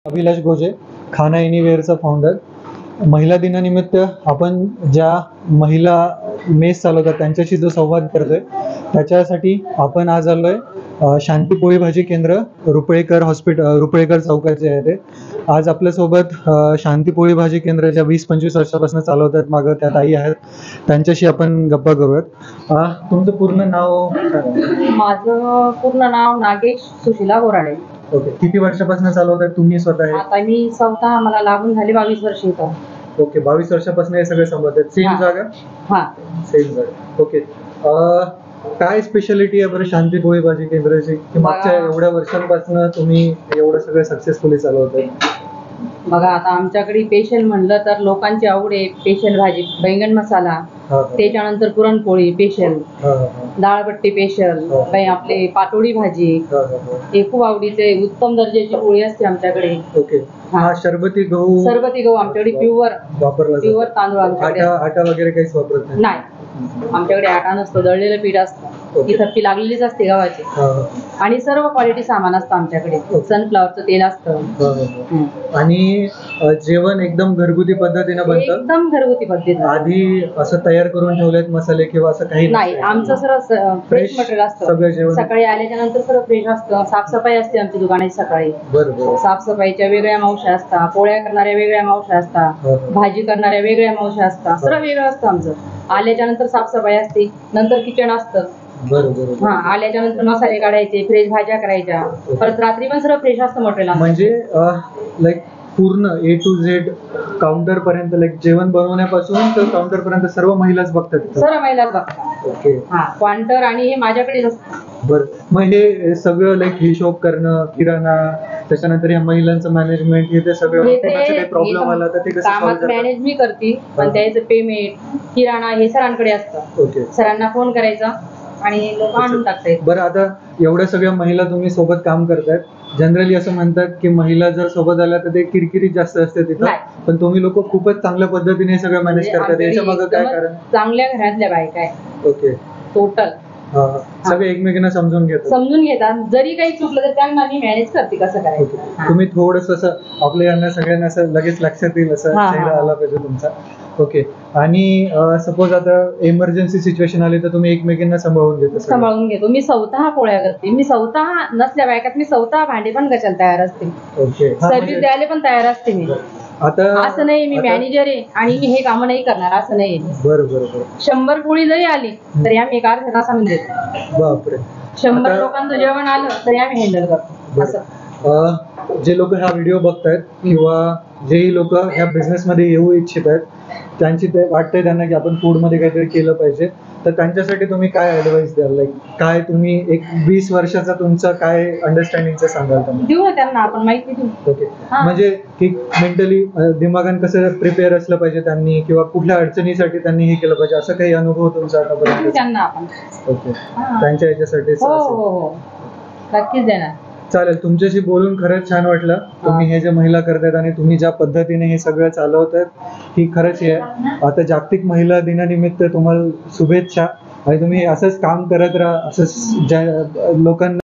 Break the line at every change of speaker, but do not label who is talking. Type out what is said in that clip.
अभिलाष गोजे, खाना एनिवेअरचा फाउंडर. महिला दिनानिमित्त आपण ज्या महिला मेस चालवतात त्यांच्याशी जो संवाद करतोय त्याच्यासाठी आपण आज आलोय शांती पोळी भाजी केंद्र, रुपळेकर चौकाचे आहे ते. आज आपल्यासोबत शांती पोळी भाजी केंद्र ज्या 20-25 वर्षापासून चालवतात मागं त्या ताई आहेत, त्यांच्याशी आपण गप्पा करूयात. तुमचं पूर्ण नाव?
माझं पूर्ण नाव नागेश सुशीला बोराडे.
ओके. किती वर्षापासून चालवतात तुम्ही स्वतः?
आता मी स्वतः मला लागून झाली 22 वर्ष इथं.
ओके. 22 वर्षापासून हे सगळे सांभाळतात. सेम जागा?
हा,
सेम जागा. ओके. काय स्पेशालिटी आहे बरं शांती पोळी भाजी केंद्राची, की मागच्या एवढ्या वर्षांपासून तुम्ही एवढं सगळं सक्सेसफुली चालवताय?
बघा आता आमच्याकडे स्पेशल म्हणलं तर लोकांची आवड आहे. स्पेशल भाजी बैंगन मसाला, त्याच्यानंतर पुरणपोळी स्पेशल, डाळबट्टी स्पेशल, काही आपले पाटोळी भाजी, हे खूप आवडीचे उत्तम दर्जाची पोळी असते आमच्याकडे.
ओके. हा सरबती गहू
आमच्याकडे प्युअर
वापरला
तांदूळ आमच्याकडे.
आटा वगैरे काहीच वापरत
नाही, आमच्याकडे आटा नसतो, दळलेलं पीठ असतं. ही थप्पी लागलेलीच असते गव्हाची. आणि सर्व क्वालिटी सामान असतं आमच्याकडे. सनफ्लॉवरचं तेल असतं.
आणि जेवण एकदम घरगुती पद्धतीने बनतं?
एकदम घरगुती पद्धतीने.
आधी असं तयार करून ठेवलेत मसाले किंवा असं काही
नाही, आमचं सर्व फ्रेश मटेरियल असतं.
सगळं जेवण
सकाळी आल्याच्या नंतर सर्व फ्रेश असतं. साफसफाई असते आमच्या दुकानाची सकाळी.
बरोबर.
साफसफाईच्या वेगळ्या मावश्या असतात, पोळ्या करणाऱ्या वेगळ्या मावश्या असतात, भाजी करणाऱ्या वेगळ्या मावश्या असतात. सर्व वेगळं असतं आमचं. आल्याच्या नंतर साफसफाई असते, नंतर किचन असतं.
बरोबर.
हा, आल्याच्या नंतर मसाले काढायचे, फ्रेश भाज्या करायच्या, परत रात्री पण सर्व फ्रेश असतं मटेरियल.
म्हणजे लाईक पूर्ण A to Z काउंटर पर्यंत, लाईक जेवण बनवण्यापासून तर काउंटर पर्यंत सर्व महिलाच बघतात?
सर्व महिलाच बघतात.
ओके.
हा, काउंटर आणि हे माझ्याकडेच असतं.
बरं. मग हे सगळं लाईक हिशोब करणं, किराणा, त्याच्यानंतर या महिलांचं मॅनेजमेंट, हे ते सगळं काही प्रॉब्लेम आला तर ते कसं
कामात मॅनेज मी करते, पण त्याचं पेमेंट, किराणा हे सरांकडे असतं.
ओके.
सरांना फोन करायचा आणि लोक आणून टाकतात.
बरं, आता एवढ्या सगळ्या महिला तुम्ही सोबत काम करतायत, जनरली असं म्हणतात की महिला जर सोबत आल्या तर ते किरकिरी जास्त असते तिथं, पण तुम्ही लोक खूपच चांगल्या पद्धतीने सगळं मॅनेज करतात. याच्या मागे काय कारण?
चांगल्या घरातल्या बायका आहे.
ओके.
टोटल
सगळे एकमेकांना समजून
घेतात. जरी काही चुकलं तर त्यांना मी मॅनेज करते कसं करायचं.
तुम्ही थोडस असं आपल्या यांना सगळ्यांना असं लगेच लक्षात येईल असं चेहरा आला पाहिजे तुमचा. ओके. आणि सपोज आता इमर्जन्सी सिच्युएशन आली तर तुम्ही एकमेकांना सांभाळून
घेतो. मी स्वतः पोळ्या करते. मी स्वतः नसल्या बायकात मी स्वतः भांडे पण कशाला तयार असते.
ओके.
सर्व्हिस द्यायला पण तयार असते मी.
आता
असं नाही मी मॅनेजर आहे आणि मी हे काम नाही करणार असं नाही.
बरोबर.
100 पोळी जरी आली तरी आम्ही एक अर्ध्या तासामध्ये देतो.
बापरे.
100 लोकांचं जेवण आलं तरी आम्ही हँडल करतो. असं
जे लोक हा व्हिडिओ बघतायत किंवा जेही लोक ह्या बिझनेस मध्ये येऊ इच्छित आहेत, त्यांची ते वाटतंय त्यांना की आपण फूड मध्ये काहीतरी केलं पाहिजे, तर त्यांच्यासाठी तुम्ही काय ऍडवाइस द्याल? लाईक काय तुम्ही एक 20 वर्षाचा तुमचा काय अंडरस्टँडिंगचं सांगाल तुम्ही?
देऊ ना त्यांना आपण माहिती देऊ.
ओके. म्हणजे की मेंटली दिमागान कसं प्रिपेअर असलं पाहिजे त्यांनी, किंवा कुठल्या अडचणीसाठी त्यांनी हे केलं पाहिजे, असं काही अनुभव तुमचा आतापर्यंत?
त्यांना आपण
ओके. त्यांच्या याच्यासाठी
हो नक्कीच देणार.
चालेल. तुमच्याशी बोलून खरंच छान वाटलं. तुम्ही हे जे महिला करतायत आणि तुम्ही ज्या पद्धतीने हे सगळं चालवतायत ही खरंच हे आहे. आता जागतिक महिला दिनानिमित्त तुम्हाला शुभेच्छा, आणि तुम्ही असंच काम करत राहा, असंच ज्या लोकांना